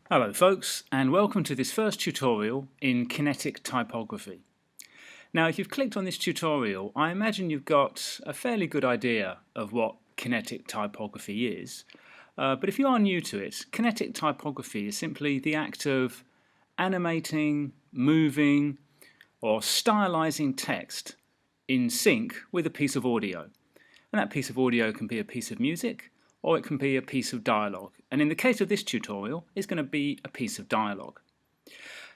Hello folks, and welcome to this first tutorial in Kinetic Typography. Now if you've clicked on this tutorial, I imagine you've got a fairly good idea of what Kinetic Typography is. But if you are new to it, Kinetic Typography is simply the act of animating, moving, or stylizing text in sync with a piece of audio. And that piece of audio can be a piece of music, or it can be a piece of dialogue. And in the case of this tutorial, it's going to be a piece of dialogue.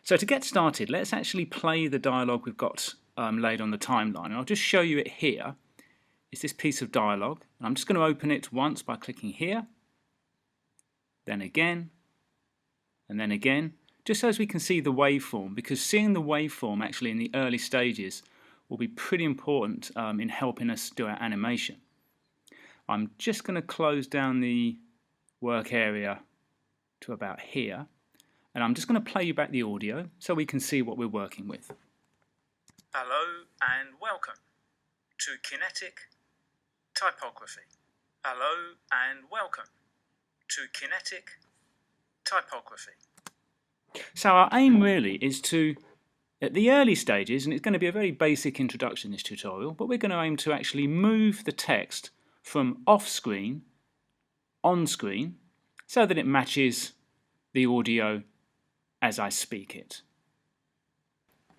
So to get started, let's actually play the dialogue we've got laid on the timeline. And I'll just show you it here. It's this piece of dialogue. And I'm just going to open it once by clicking here, then again, and then again, just so as we can see the waveform, because seeing the waveform actually in the early stages will be pretty important in helping us do our animation. I'm just going to close down the work area to about here, and I'm just going to play you back the audio so we can see what we're working with. Hello and welcome to Kinetic Typography. Hello and welcome to Kinetic Typography. So our aim really is to, at the early stages, and it's going to be a very basic introduction in this tutorial, but we're going to aim to actually move the text from off-screen, on-screen, so that it matches the audio as I speak it.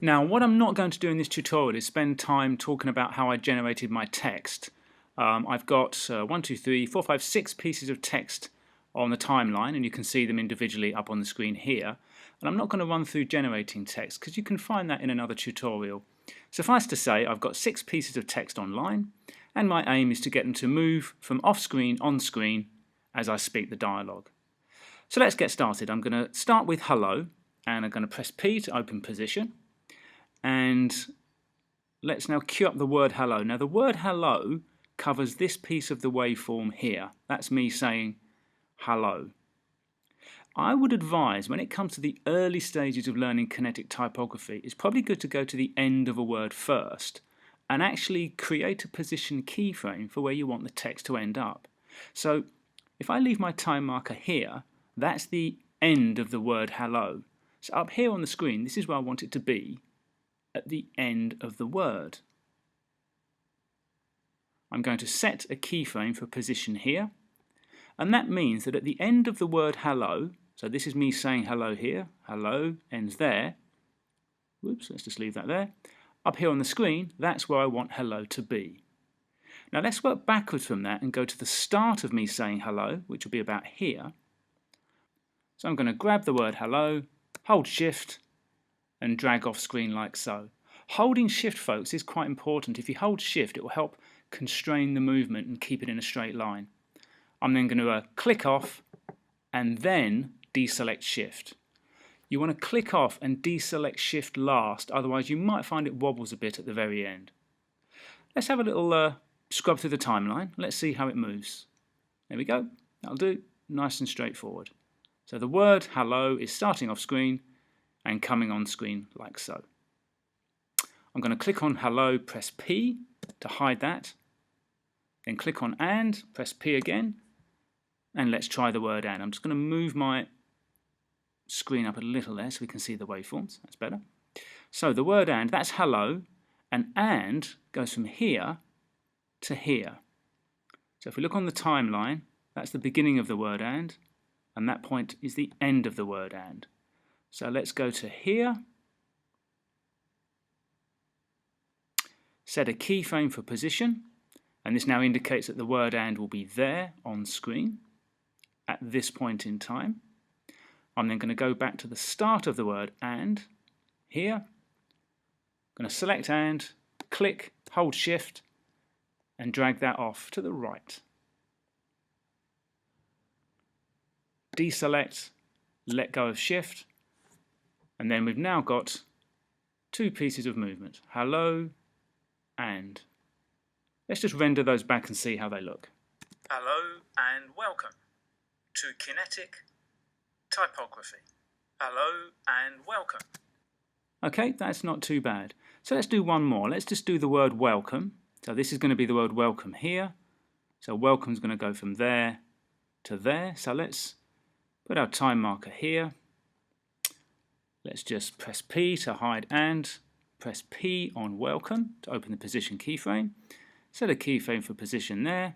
Now, what I'm not going to do in this tutorial is spend time talking about how I generated my text. I've got 1, 2, 3, 4, 5, 6 pieces of text on the timeline, and you can see them individually up on the screen here. And I'm not going to run through generating text because you can find that in another tutorial. Suffice to say, I've got 6 pieces of text online, and my aim is to get them to move from off-screen on-screen as I speak the dialogue. So let's get started. I'm going to start with hello, and I'm going to press P to open position. And let's now cue up the word hello. Now the word hello covers this piece of the waveform here. That's me saying hello. I would advise, when it comes to the early stages of learning kinetic typography, it's probably good to go to the end of a word first and actually create a position keyframe for where you want the text to end up. So if I leave my time marker here, that's the end of the word hello. So up here on the screen, this is where I want it to be, at the end of the word. I'm going to set a keyframe for position here, and that means that at the end of the word hello, so this is me saying hello here, hello ends there, whoops, let's just leave that there. Up here on the screen, that's where I want hello to be. Now let's work backwards from that and go to the start of me saying hello, which will be about here. So I'm going to grab the word hello, hold shift, and drag off screen like so. Holding shift, folks, is quite important. If you hold shift, it will help constrain the movement and keep it in a straight line. I'm then going to click off and then deselect shift. You want to click off and deselect shift last, otherwise you might find it wobbles a bit at the very end. Let's have a little scrub through the timeline. Let's see how it moves. There we go. That'll do. Nice and straightforward. So the word hello is starting off screen and coming on screen like so. I'm going to click on hello, press P to hide that. Then click on and, press P again, and let's try the word and. I'm just going to move my screen up a little there so we can see the waveforms. That's better. So the word and, that's hello, and goes from here to here. So if we look on the timeline, that's the beginning of the word and that point is the end of the word and. So let's go to here, set a keyframe for position, and this now indicates that the word and will be there on screen at this point in time. I'm then going to go back to the start of the word and here. I'm going to select and, click, hold shift, and drag that off to the right. Deselect, let go of shift, and then we've now got 2 pieces of movement, hello and. Let's just render those back and see how they look. Hello and welcome to Kinetic Typography. Hello and welcome. Okay, that's not too bad. So let's do one more. Let's just do the word welcome. So this is going to be the word welcome here. So welcome is going to go from there to there. So let's Got our time marker here. Let's just press P to hide and press P on welcome to open the position keyframe. Set a keyframe for position there.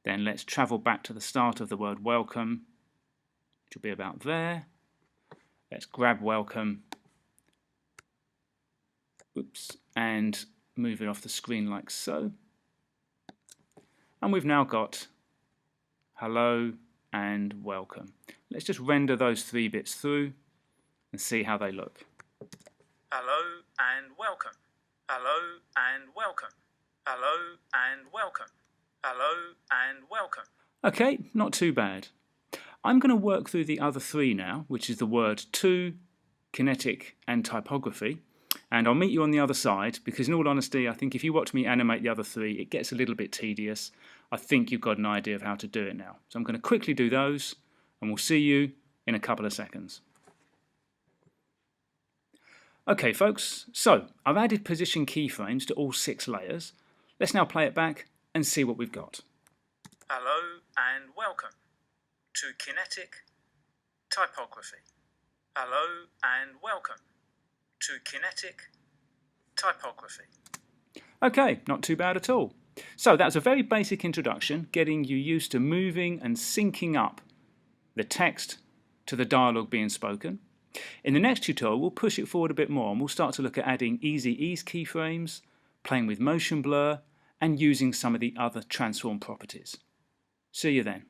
Then let's travel back to the start of the word welcome, which will be about there. Let's grab welcome, and move it off the screen like so. And we've now got hello and welcome. Let's just render those 3 bits through and see how they look. Hello and welcome. Hello and welcome. Hello and welcome. Hello and welcome. Okay, not too bad. I'm going to work through the other 3 now, which is the word to, kinetic and typography. And I'll meet you on the other side, because in all honesty, I think if you watch me animate the other 3, it gets a little bit tedious. I think you've got an idea of how to do it now. So I'm going to quickly do those, and we'll see you in a couple of seconds. Okay folks, so I've added position keyframes to all 6 layers. Let's now play it back and see what we've got. Hello and welcome to Kinetic Typography. Hello and welcome to Kinetic Typography. Okay, not too bad at all. So that's a very basic introduction, getting you used to moving and syncing up the text to the dialogue being spoken. In the next tutorial, we'll push it forward a bit more and we'll start to look at adding easy ease keyframes, playing with motion blur, and using some of the other transform properties. See you then.